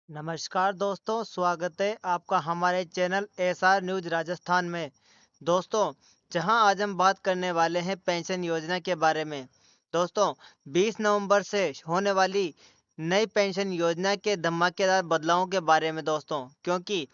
नमस्कार दोस्तों, स्वागत है आपका हमारे चैनल एसआर न्यूज़ राजस्थान में। दोस्तों, जहां आज हम बात करने वाले हैं पेंशन योजना के बारे में। दोस्तों, 20 नवंबर से होने वाली नई पेंशन योजना के धमाकेदार बदलावों के बारे में दोस्तों, क्योंकि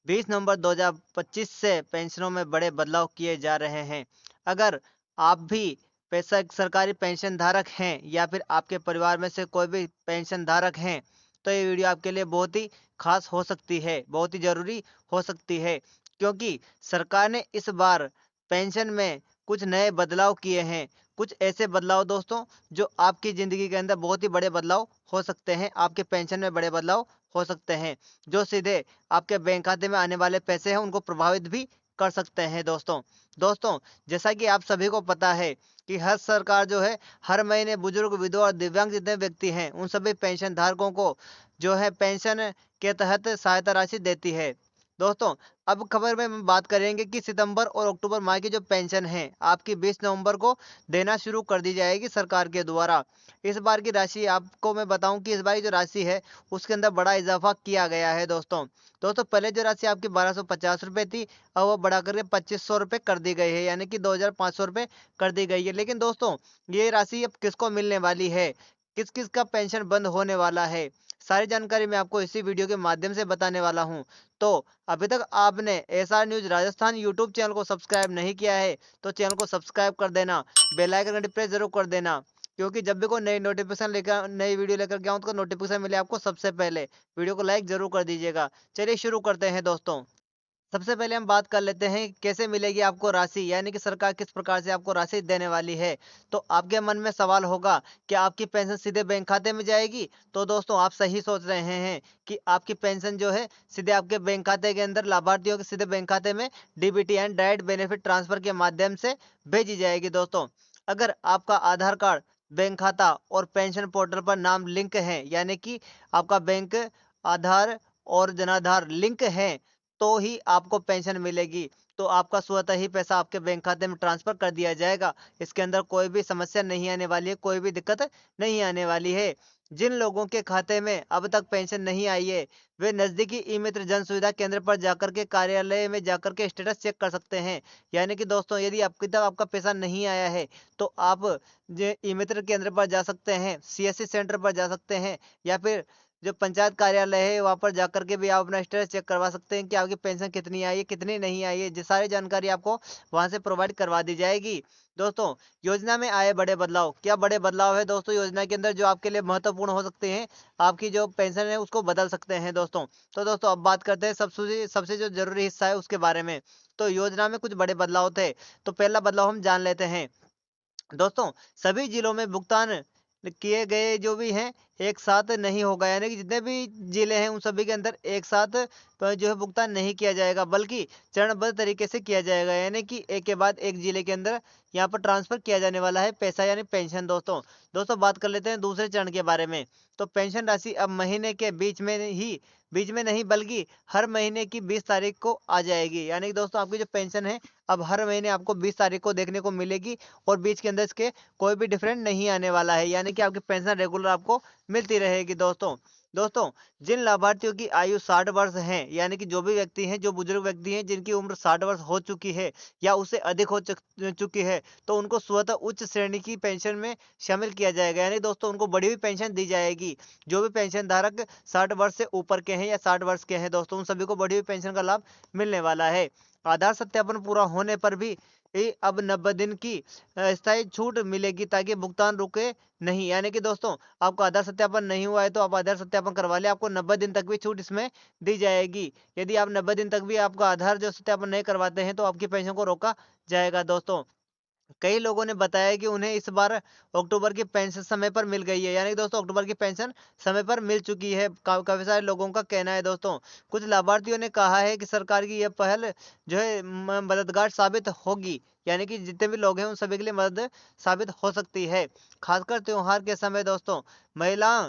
20 नवंबर 2025 से पेंशनों में बड़े बदलाव किए जा रहे हैं। अगर आप भी पैसा सरकारी पेंशन धारक हैं या फिर आपके परिवार में से कोई भी पेंशन धारक हैं, तो ये वीडियो आपके लिए बहुत ही खास हो सकती है, बहुत ही ज़रूरी हो सकती है, क्योंकि सरकार ने इस बार पेंशन में कुछ नए बदलाव किए हैं। कुछ ऐसे बदलाव दोस्तों, जो आपकी ज़िंदगी के अंदर बहुत ही बड़े बदलाव हो सकते हैं, आपके पेंशन में बड़े बदलाव हो सकते हैं, जो सीधे आपके बैंक खाते में आने वाले पैसे हैं उनको प्रभावित भी कर सकते हैं दोस्तों। दोस्तों, जैसा कि आप सभी को पता है कि हर सरकार जो है हर महीने बुजुर्ग, विधवा और दिव्यांग जितने व्यक्ति हैं उन सभी पेंशन धारकों को जो है पेंशन के तहत सहायता राशि देती है। दोस्तों, अब खबर में हम बात करेंगे कि सितंबर और अक्टूबर माह की जो पेंशन है आपकी 20 नवंबर को देना शुरू कर दी जाएगी सरकार के द्वारा। इस बार की राशि आपको मैं बताऊं कि इस बार की जो राशि है उसके अंदर बड़ा इजाफा किया गया है दोस्तों। दोस्तों, पहले जो राशि आपकी 1250 रुपये थी, अब वो बढ़ा करके 2500 रुपये कर दी गई है, यानी कि 2500 रुपये कर दी गई है। लेकिन दोस्तों, ये राशि अब किसको मिलने वाली है, किस किस का पेंशन बंद होने वाला है, सारी जानकारी मैं आपको इसी वीडियो के माध्यम से बताने वाला हूं। तो अभी तक आपने SR news Rajasthan YouTube channel को सब्सक्राइब नहीं किया है तो चैनल को सब्सक्राइब कर देना, बेल आइकन घंटी प्रेस जरूर कर देना, क्योंकि जब भी कोई नई नोटिफिकेशन लेकर नई वीडियो लेकर के आऊँ तो नोटिफिकेशन मिले आपको सबसे पहले। वीडियो को लाइक जरूर कर दीजिएगा। चलिए शुरू करते हैं दोस्तों। सबसे पहले हम बात कर लेते हैं कैसे मिलेगी आपको राशि, यानी कि सरकार किस प्रकार से आपको राशि देने वाली है। तो आपके मन में सवाल होगा कि आपकी पेंशन सीधे बैंक खाते में जाएगी। तो दोस्तों, आप सही सोच रहे हैं कि आपकी पेंशन जो है सीधे आपके बैंक खाते के अंदर लाभार्थियों के सीधे बैंक खाते में डीबीटी यानी डायरेक्ट बेनिफिट ट्रांसफर के माध्यम से भेजी जाएगी दोस्तों। अगर आपका आधार कार्ड, बैंक खाता और पेंशन पोर्टल पर नाम लिंक है, यानी कि आपका बैंक आधार और जनाधार लिंक है, तो ही आपको पेंशन मिलेगी। तो आपका स्वतः ही पैसा आपके बैंक खाते में ट्रांसफर कर दिया जाएगा। इसके अंदर कोई भी समस्या नहीं आने वाली है, कोई भी दिक्कत नहीं आने वाली है। जिन लोगों के खाते में अब तक पेंशन नहीं आई है, वे नज़दीकी ई-मित्र जन सुविधा केंद्र पर जाकर के कार्यालय में जाकर के स्टेटस चेक कर सकते हैं। यानी कि दोस्तों, यदि आपकी तक आपका पैसा नहीं आया है, तो आप जे ई-मित्र केंद्र पर जा सकते हैं, सीएससी सेंटर पर जा सकते हैं, या फिर जो पंचायत कार्यालय है वहाँ पर जाकर के भी आप अपना स्टेटस चेक करवा सकते हैं कि आपकी पेंशन कितनी आई है, कितनी नहीं आई है। ये सारी जानकारी आपको वहाँ से प्रोवाइड करवा दी जाएगी। दोस्तों, योजना में आए बड़े बदलाव, क्या बड़े बदलाव है दोस्तों योजना के अंदर जो आपके लिए महत्वपूर्ण हो सकते हैं, आपकी जो पेंशन है उसको बदल सकते हैं दोस्तों। तो दोस्तों, अब बात करते हैं सबसे सबसे जो जरूरी हिस्सा है उसके बारे में। तो योजना में कुछ बड़े बदलाव थे, तो पहला बदलाव हम जान लेते हैं। दोस्तों, सभी जिलों में भुगतान किए गए जो भी हैं एक साथ नहीं होगा, यानी कि जितने भी जिले हैं उन सभी के अंदर एक साथ जो है भुगतान नहीं किया जाएगा, बल्कि चरणबद्ध तरीके से किया जाएगा, यानी कि एक के बाद एक जिले के अंदर यहाँ पर ट्रांसफर किया जाने वाला है पैसा, यानी पेंशन दोस्तों। दोस्तों, बात कर लेते हैं दूसरे चरण के बारे में। तो पेंशन राशि अब महीने के बीच में नहीं बल्कि हर महीने की 20 तारीख को आ जाएगी, यानी कि दोस्तों आपकी जो पेंशन है अब हर महीने आपको 20 तारीख को देखने को मिलेगी, और बीच के अंदर इसके कोई भी डिफरेंट नहीं आने वाला है, यानी कि आपकी पेंशन रेगुलर आपको मिलती रहेगी दोस्तों। दोस्तों, जिन लाभार्थियों की आयु 60 वर्ष है, यानी कि जो भी व्यक्ति हैं, जो बुजुर्ग व्यक्ति हैं जिनकी उम्र 60 वर्ष हो चुकी है या उससे अधिक हो चुकी है, तो उनको स्वतः उच्च श्रेणी की पेंशन में शामिल किया जाएगा, यानी दोस्तों उनको बढ़ी हुई पेंशन दी जाएगी। जो भी पेंशन धारक 60 वर्ष से ऊपर के हैं या 60 वर्ष के हैं दोस्तों, उन सभी को बढ़ी हुई पेंशन का लाभ मिलने वाला है। आधार सत्यापन पूरा होने पर भी अब 90 दिन की स्थायी छूट मिलेगी, ताकि भुगतान रुके नहीं, यानी कि दोस्तों आपका आधार सत्यापन नहीं हुआ है तो आप आधार सत्यापन करवा लें, आपको 90 दिन तक भी छूट इसमें दी जाएगी। यदि आप 90 दिन तक भी आपका आधार जो सत्यापन नहीं करवाते हैं तो आपकी पेंशन को रोका जाएगा दोस्तों। कई लोगों ने बताया कि उन्हें इस बार अक्टूबर की पेंशन समय पर मिल गई है, यानी कि दोस्तों अक्टूबर की पेंशन समय पर मिल चुकी है, काफी सारे लोगों का कहना है दोस्तों। कुछ लाभार्थियों ने कहा है कि सरकार की यह पहल जो है मददगार साबित होगी, यानी कि जितने भी लोग हैं उन सभी के लिए मदद साबित हो सकती है, खासकर त्योहार के समय दोस्तों। महिला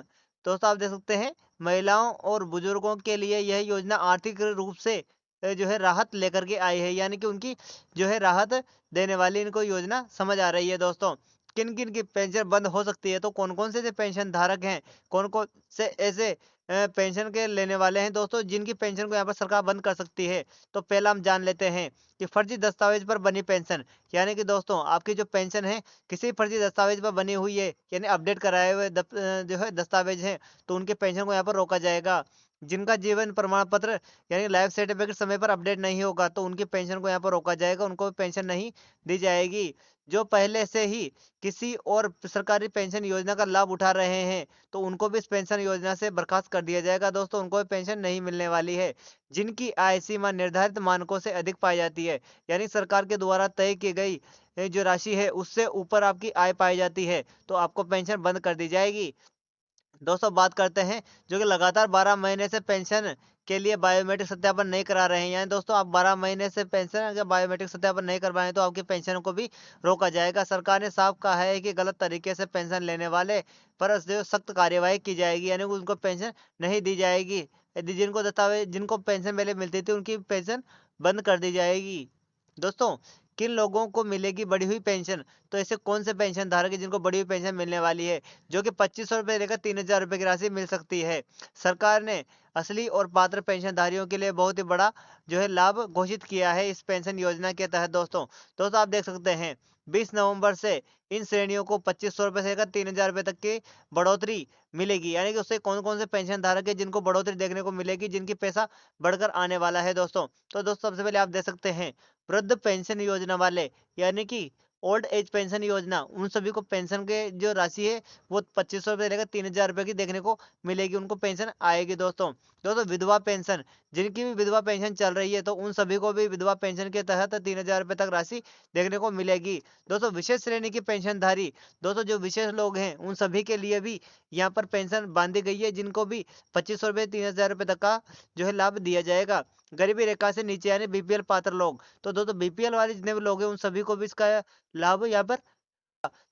दोस्तों, आप देख सकते हैं महिलाओं और बुजुर्गों के लिए यह योजना आर्थिक रूप से जो है राहत लेकर के आई है, यानी कि उनकी जो है राहत देने वाली इनको योजना समझ आ रही है दोस्तों। किन किन की पेंशन बंद हो सकती है, तो कौन कौन से जो पेंशन धारक हैं, कौन कौन से ऐसे पेंशन के लेने वाले हैं दोस्तों, जिनकी पेंशन को यहाँ पर सरकार बंद कर सकती है। तो पहला हम जान लेते हैं कि फर्जी दस्तावेज पर बनी पेंशन, यानी कि दोस्तों आपकी जो पेंशन है किसी फर्जी दस्तावेज पर बनी हुई है, यानी अपडेट कराए हुए जो है दस्तावेज है, तो उनके पेंशन को यहाँ पर रोका जाएगा। जिनका जीवन प्रमाण पत्र यानी लाइफ सर्टिफिकेट समय पर अपडेट नहीं होगा, तो उनकी पेंशन को यहाँ पर रोका जाएगा, उनको पेंशन नहीं दी जाएगी। जो पहले से ही किसी और सरकारी पेंशन योजना का लाभ उठा रहे हैं, तो उनको भी इस पेंशन योजना से बर्खास्त कर दिया जाएगा दोस्तों, उनको भी पेंशन नहीं मिलने वाली है। जिनकी आय सीमा निर्धारित मानकों से अधिक पाई जाती है, यानी सरकार के द्वारा तय की गई जो राशि है उससे ऊपर आपकी आय पाई जाती है, तो आपको पेंशन बंद कर दी जाएगी। दोस्तों बात करते हैं जो कि लगातार 12 महीने से पेंशन के लिए बायोमेट्रिक सत्यापन नहीं करा रहे हैं, यानी दोस्तों आप 12 महीने से पेंशन अगर बायोमेट्रिक सत्यापन नहीं करवाएं तो आपकी पेंशन को भी रोका जाएगा। सरकार ने साफ कहा है कि गलत तरीके से पेंशन लेने वाले पर जो सख्त कार्यवाही की जाएगी, यानी उनको पेंशन नहीं दी जाएगी। यदि जिनको पेंशन पहले मिलती थी उनकी पेंशन बंद कर दी जाएगी। दोस्तों किन लोगों को मिलेगी बढ़ी हुई पेंशन? तो ऐसे कौन से पेंशन धारक है जिनको बढ़ी हुई पेंशन मिलने वाली है, जो कि 2500 रुपये लेकर 3000 रुपये की राशि मिल सकती है। सरकार ने असली और पात्र पेंशनधारियों के लिए बहुत ही बड़ा जो है लाभ घोषित किया है इस पेंशन योजना के तहत। दोस्तों आप देख सकते हैं 20 नवंबर से इन श्रेणियों को 2500 रुपये से लेकर 3000 रुपये तक की बढ़ोतरी मिलेगी, यानी कि उससे कौन कौन से पेंशन धारक है जिनको बढ़ोतरी देखने को मिलेगी, जिनकी पैसा बढ़कर आने वाला है दोस्तों। तो दोस्तों सबसे पहले आप देख सकते हैं वृद्ध पेंशन योजना वाले, यानी कि ओल्ड एज पेंशन योजना, उन सभी को पेंशन के जो राशि है वो 2500 रुपये लेकर 3000 रुपये की देखने को मिलेगी, उनको पेंशन आएगी दोस्तों। दोस्तों विधवा पेंशन, जिनकी भी विधवा पेंशन चल रही है तो उन सभी को भी विधवा पेंशन के तहत 3000 रुपये तक राशि देखने को मिलेगी। दोस्तों विशेष श्रेणी की पेंशनधारी, दोस्तों जो विशेष लोग हैं उन सभी के लिए भी यहाँ पर पेंशन बांधी गई है, जिनको भी 2500 रुपये 3000 रुपये तक का जो है लाभ दिया जाएगा। गरीबी रेखा से नीचे यानी बीपीएल पात्र लोग, तो दोस्तों बीपीएल वाले जितने भी लोग हैं उन सभी को भी इसका लाभ यहाँ पर,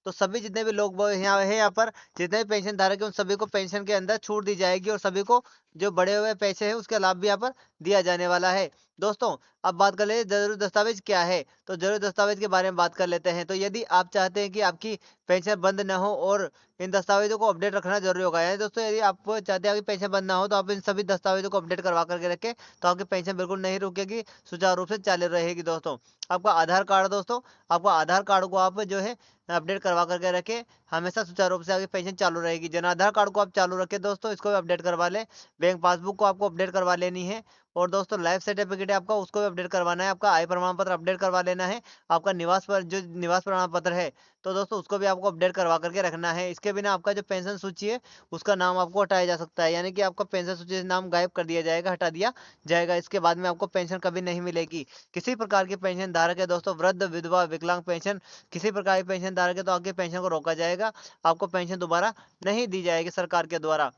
तो सभी जितने भी लोग यहाँ पर जितने भी पेंशन धारक है उन सभी को पेंशन के अंदर छूट दी जाएगी, और सभी को जो बढ़े हुए पैसे हैं उसका लाभ भी यहाँ पर दिया जाने वाला है। दोस्तों अब बात कर ले जरूरी दस्तावेज क्या है, तो जरूरी दस्तावेज के बारे में बात कर लेते हैं। तो यदि आप चाहते हैं कि आपकी पेंशन बंद न हो और इन दस्तावेजों को अपडेट रखना जरूरी होगा, यानी दोस्तों यदि आप चाहते हैं आपकी पेंशन बंद ना हो तो आप इन सभी दस्तावेजों को अपडेट करवा करके रखें, तो आपकी पेंशन बिल्कुल नहीं रुकेगी, सुचारू रूप से चालू रहेगी। दोस्तों आपका आधार कार्ड, दोस्तों आपका आधार कार्ड को आप जो है अपडेट करवा करके रखें, हमेशा सुचारू रूप से आपकी पेंशन चालू रहेगी। जन आधार कार्ड को आप चालू रखें दोस्तों, इसको भी अपडेट करवा लें। बैंक पासबुक को आपको अपडेट करवा लेनी है, और दोस्तों लाइफ सर्टिफिकेट है आपका, उसको भी अपडेट करवाना है। आपका आय प्रमाण पत्र अपडेट करवा लेना है। आपका निवास पर जो निवास प्रमाण पत्र है तो दोस्तों उसको भी आपको अपडेट करवा करके रखना है। इसके बिना आपका जो पेंशन सूची है उसका नाम आपको हटाया जा सकता है, यानी कि आपका पेंशन सूची से नाम गायब कर दिया जाएगा, हटा दिया जाएगा। इसके बाद में आपको पेंशन कभी नहीं मिलेगी। किसी प्रकार की पेंशन धारक है दोस्तों, वृद्ध, विधवा, विकलांग पेंशन, किसी प्रकार की पेंशन धारक है तो आपके पेंशन को रोका जाएगा, आपको पेंशन दोबारा नहीं दी जाएगी सरकार के द्वारा।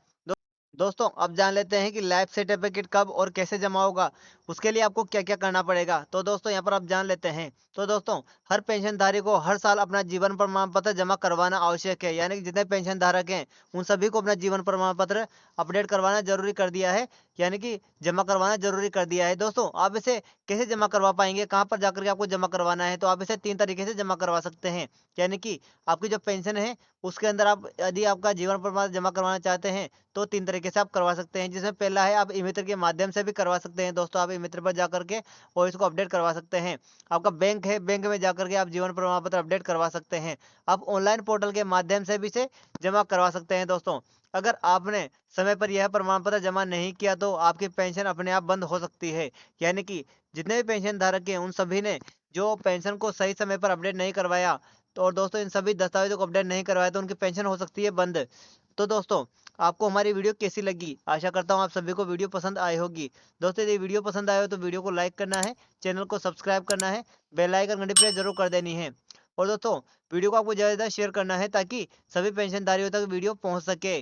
दोस्तों अब जान लेते हैं कि लाइफ सर्टिफिकेट कब और कैसे जमा होगा, उसके लिए आपको क्या क्या करना पड़ेगा। तो दोस्तों यहाँ पर आप जान लेते हैं। तो दोस्तों हर पेंशनधारी को हर साल अपना जीवन प्रमाण पत्र जमा करवाना आवश्यक है, यानी कि जितने पेंशन धारक हैं उन सभी को अपना जीवन प्रमाण पत्र अपडेट करवाना जरूरी कर दिया है, यानी कि जमा करवाना जरूरी कर दिया है। दोस्तों आप इसे कैसे जमा करवा पाएंगे, कहाँ पर जाकर के आपको जमा करवाना है, तो आप इसे 3 तरीके से जमा करवा सकते हैं। यानी कि आपकी जो पेंशन है उसके अंदर आप यदि आपका जीवन प्रमाण जमा करवाना चाहते हैं तो 3 तरीके से आप करवा सकते हैं, जिसमें पहला है आप ई मित्र के माध्यम से भी करवा सकते हैं। दोस्तों आप ई मित्र पर जाकर के और इसको अपडेट करवा सकते हैं। आपका बैंक है, बैंक में जाकर के आप जीवन प्रमाण पत्र अपडेट करवा सकते हैं। आप ऑनलाइन पोर्टल के माध्यम से भी इसे जमा करवा सकते हैं। दोस्तों अगर आपने समय पर यह प्रमाण पत्र जमा नहीं किया तो आपकी पेंशन अपने आप बंद हो सकती है, यानी कि जितने भी पेंशन धारक हैं उन सभी ने जो पेंशन को सही समय पर अपडेट नहीं करवाया, तो और दोस्तों इन सभी दस्तावेजों को अपडेट नहीं करवाया तो उनकी पेंशन हो सकती है बंद। तो दोस्तों आपको हमारी वीडियो कैसी लगी, आशा करता हूँ आप सभी को वीडियो पसंद आई होगी। दोस्तों यदि वीडियो पसंद आए हो तो वीडियो को लाइक करना है, चैनल को सब्सक्राइब करना है, बेल आइकन घंटी प्रेस जरूर कर देनी है, और दोस्तों वीडियो को आपको ज़्यादा से ज़्यादा शेयर करना है ताकि सभी पेंशनधारियों तक वीडियो पहुँच सके।